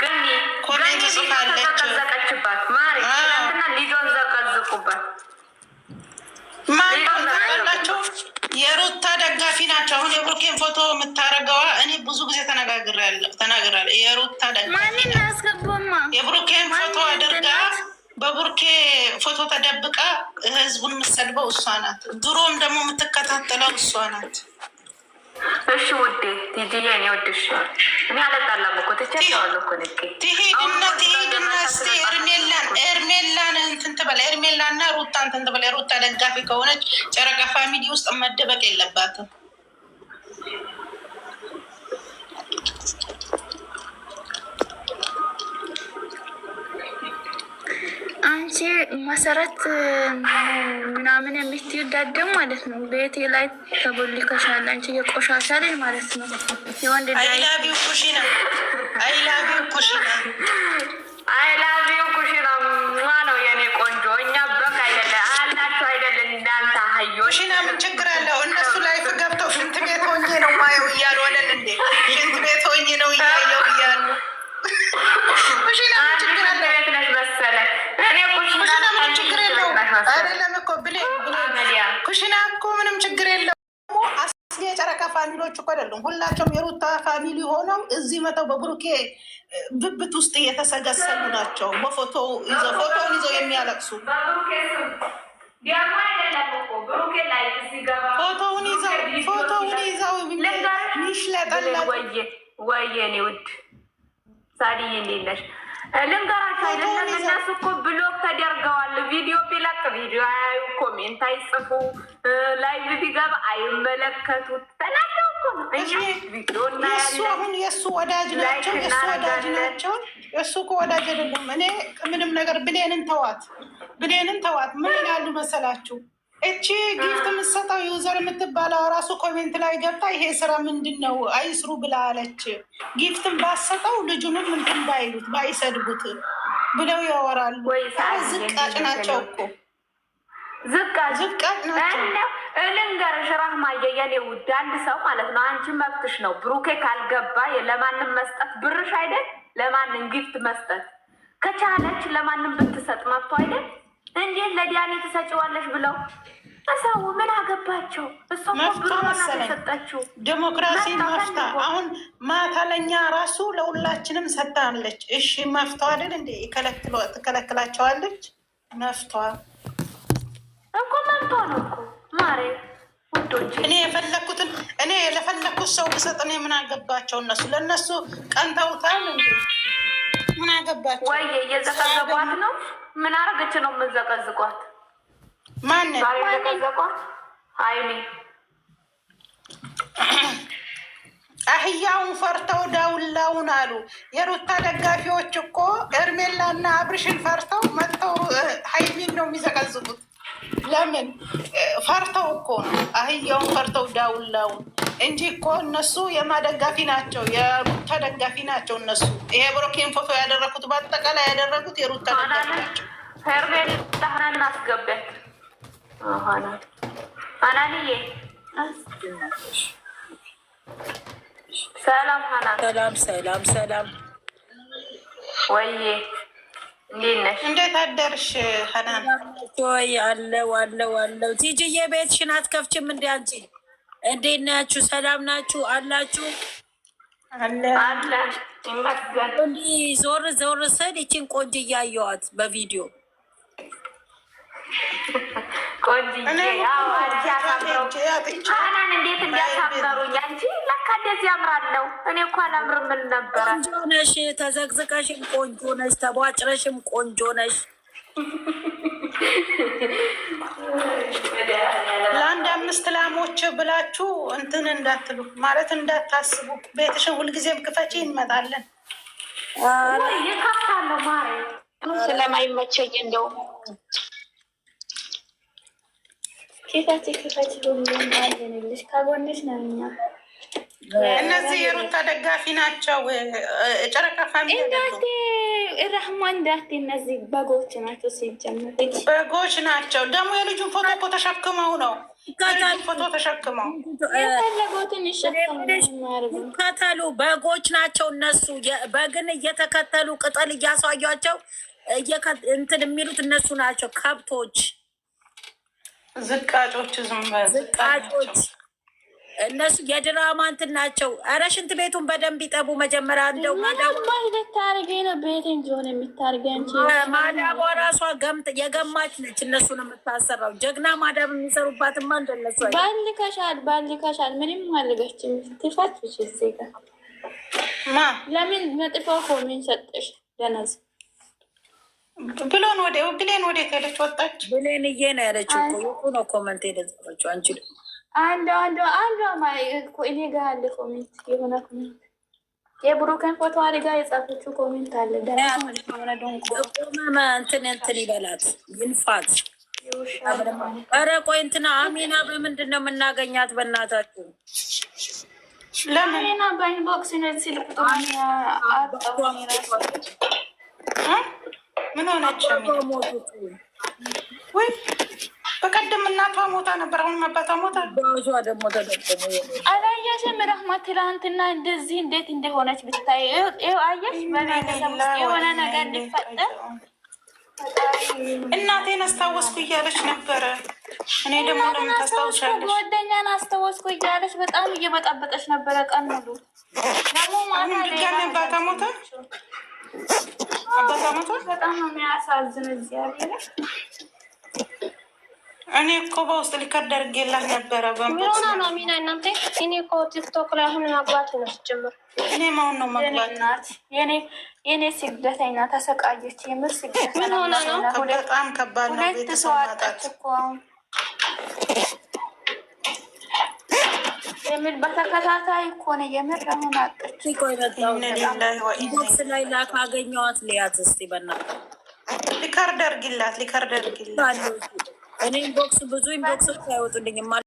ግን ኮሜንት ጽፋለች ዘቀችባት ማሪ ትናንትና ሊዶን ዘቀዝቁባት ማናቸው የሩታ ደጋፊ ናቸው። አሁን የብሩኬን ፎቶ የምታረገዋ እኔ ብዙ ጊዜ ተናግራለሁ። የሩታ ደጋፊ የብሩኬን ፎቶ አድርጋ በብሩኬ ፎቶ ተደብቃ ህዝቡን የምትሰድበው እሷ ናት። ድሮም ደግሞ የምትከታተለው እሷ ናት። እሺ ውዴ ቲጂዬ እኔ ወድሽ እኔ አለጣላም እኮ ተቻለዋለሁ እኮ ንቄ ትሄድና እስቲ ኤርሜላን እንትን ትበላ ኤርሜላና ሩታ እንትን ትበላ። ሩታ ደጋፊ ከሆነች ጨረቃ ፋሚሊ ውስጥ መደበቅ የለባትም። አንቺ መሰረት ምናምን የምትይዳደም ማለት ነው። ቤቴ ላይ ተቦልከሻል። አንቺ የቆሻሻ ልጅ ማለት ነው። የወንድ አይላቪው ኩሽና ማነው የኔ ቆንጆ? እኛ በቃ አይደለ አላችሁ አይደለ እንዳንተ ሀዮ ኩሽና ምን ችግር አለው? እነሱ ላይፍ ገብተው ሽንት ቤት ሆኜ ነው ማየው እያሉ ወለን እንዴ ሽንት ቤት ሆኜ ነው እያየው እያሉ ኩሽና ምን ችግር አለው? ነሽ መሰለ እኔ ኩሽና ምን ችግር የለው አይደለም እኮ ብሌ ኩሽና እኮ ምንም ችግር የለው። አስሊ የጨረቃ ፋሚሊዎች እኮ አይደሉም ሁላቸውም የሩታ ፋሚሊ ሆነው እዚህ መተው በብሩኬ ብብት ውስጥ እየተሰገሰሉ ናቸው። ፎቶውን ይዘው የሚያለቅሱ ፎቶውን ይዘው ሚሽለጠላ ወየኔ ውድ ሳዲዬ እንዴት ነሽ? ልንገራቸው አይደለም እነሱ እኮ ብሎክ ተደርገዋል። ቪዲዮ ቢለቅ ቪዲዮ አያዩ፣ ኮሜንት አይጽፉ፣ ላይቭ ቢገባ አይመለከቱት። ተናደው እኮ ነው። ቪዲዮ እናያለን። አሁን የእሱ ወዳጅ ናቸው። የእሱ እኮ ወዳጅ አይደለም። እኔ ምንም ነገር ብሌንን ተዋት። ምን ይላሉ መሰላችሁ? እቺ ጊፍት የምትሰጠው ዩዘር የምትባለው ራሱ ኮሜንት ላይ ገብታ ይሄ ስራ ምንድን ነው አይስሩ ብላ አለች። ጊፍትን ባሰጠው ልጁንም እንትን ባይሉት ባይሰድቡት ብለው ያወራሉ። ዝቃጭ ናቸው እኮ ዝቃጭ ናቸው። ልንገርሽ ራህማዬ የኔ ውድ አንድ ሰው ማለት ነው አንቺ መብትሽ ነው። ብሩኬ ካልገባ ለማንም መስጠት ብርሽ አይደል? ለማንም ጊፍት መስጠት ከቻለች ለማንም ብትሰጥ መብቶ አይደል? እንዴት ለዲያኔ ትሰጪዋለሽ ብለው እሰው ምን አገባቸው? እሷ ሰጠችው። ዲሞክራሲ መፍታ አሁን ማታ ለኛ ራሱ ለሁላችንም ሰጥታለች። እሺ መፍቷ አይደል እንዴ? ትከለክላቸዋለች። መፍቷ እኮ መብቷ ነው እኮ ማሬ ውዶች። እኔ ለፈለኩት ሰው ብሰጥ እኔ ምን አገባቸው? እነሱ ለእነሱ ቀንተውታል እንዴ? ምን አገባቸው? ወይ እየዘቀዘቋት ነው። ምን አረገች ነው የምንዘቀዝቋት? ማንን ዘቀዘቋት? ሀይሚ አህያውን ፈርተው ዳውላውን አሉ። የሩታ ደጋፊዎች እኮ ኤርሜላና አብርሽን ፈርተው መጥተው ሀይሚን ነው የሚዘቀዝቁት። ለምን ፈርተው እኮ ነው። አህያውን ፈርተው ዳውላውን እንጂ እኮ እነሱ የማደጋፊ ናቸው፣ የሩታ ደጋፊ ናቸው እነሱ። ይሄ ብሩኬን ፎቶ ያደረኩት በአጠቃላይ ያደረጉት የሩታ ደጋፊ ናቸው። ሄርሜል ዳህና እናስገበት አናንዬ ሰላም ሀናን ሰላም ወይዬ እንዴት ነሽ? እንዴት አደርሽ ሀናን? ወይ አለው ቲጂዬ ቤትሽን አትከፍችም እንዴ አንቺ? እንዴት ናችሁ? ሰላም ናችሁ አላችሁ? አለ ይመስገን። እንዲህ ዞር ስል ይችን ቆንጆ እያየኋት በቪዲዮ ቆንጆ ያው አናን እንዴት እንዲያሳምሩኝ አንቺ ለካ እንደዚህ ያምራለሁ። እኔ እኮ አላምርም ምን ነበረ። ቆንጆ ነሽ፣ ተዘግዝቀሽም ቆንጆ ነሽ፣ ተቧጭረሽም ቆንጆ ነሽ። ለአንድ 5 ላሞች ብላችሁ እንትን እንዳትሉ ማለት እንዳታስቡ። ቤትሽን ሁልጊዜም ክፈቺ እንመጣለን። ይከፍታለሁ ማረ ስለማይመቸኝ እንደው ሴታች ክፈች ሁሉም አለንልሽ ከጎንሽ ነው። እኛ እነዚህ የሩታ ደጋፊ ናቸው። ጨረቃ ፋሚሊ እንዳቴ ራህማ እንዳቴ እነዚህ በጎች ናቸው። ሲጀምር በጎች ናቸው። ደግሞ የልጁን ፎቶ እኮ ተሸክመው ነው ፎቶ ተሸክመው የፈለጉትን ይከተሉ። በጎች ናቸው እነሱ። በግን እየተከተሉ ቅጠል እያሳያቸው እንትን የሚሉት እነሱ ናቸው። ከብቶች ዝቃጮች፣ ዝቃጮች እነሱ የድራማ እንትን ናቸው። ኧረ ሽንት ቤቱን በደንብ ይጠቡ መጀመሪያ። እንደው ታርጌ ነው ቤት እንጂሆን የሚታርገ ማዳቧ ራሷ የገማች ነች። እነሱን የምታሰራው ጀግና ማዳብ የሚሰሩባትማ እንደነሱ ባልከሻል ምንም አልገችም። ትፋት ዜጋ ለምን መጥፎ ኮሜን ሰጠሽ? ደነዝ ብሎን ብሌን ወደ ሄደች ወጣች። ብሌንዬ ነው ያለችው እኮ ነው ኮመንት የደጸፈችው። አንቺ አንዷ እኔ ጋር አለ ኮሜንት፣ የሆነ ኮሜንት የብሩክን ፎቶ አድርጋ የጻፈችው ኮሜንት አለ። እንትን ይበላት ይንፋት። ኧረ ቆይ እንትና አሚና በምንድን ነው የምናገኛት? በእናታችሁ ለምን በኢንቦክስ ስልክ ምን ሆነች? ወይ በቀደም እናቷ ሞታ ነበር፣ አሁን አባቷ ሞታ። ባዟ ደግሞ ተደቀሙ። አላየሽም? ረህመት ትላንትና እንደዚህ እንዴት እንደሆነች ብታይ። አየሽ? በቤተሰብ ውስጥ የሆነ ነገር ሊፈጠር እናቴን አስታወስኩ እያለች ነበረ። እኔ ደግሞ ለምን ታስታውሻለሽ? ጓደኛን አስታወስኩ እያለች በጣም እየበጣበጠች ነበረ ቀን ሙሉ። ደግሞ አሁን ድጋሚ አባቷ ሞታ። አባቷ ሞታ። በጣም ነው የሚያሳዝን። እግዚአብሔር እኔ እኮ በውስጥ ሊከርድ አድርጌላት ነበረ። ሆና ነው ሚና እናንተ። እኔ እኮ ቲክቶክ ላይ አሁን መግባት ነው ጀምር። እኔ ማውን ነው መግባት? የኔ ስደተኛ ተሰቃየች። የምር ስደተኛ ምን ሆና ነው? በጣም ከባድ ነው። ቤተሰብ ማጣት እኮ የምር በተከታታይ እኮ ነው። የምር አሁን አጣች። ቆይ በጣም ኢንቦክስ ላይ ላካገኘዋት ሊያት እስቲ በእናትህ ሊከርድ አድርጊላት። እኔ ኢንቦክስ ብዙ ኢንቦክስ አይወጡልኝም።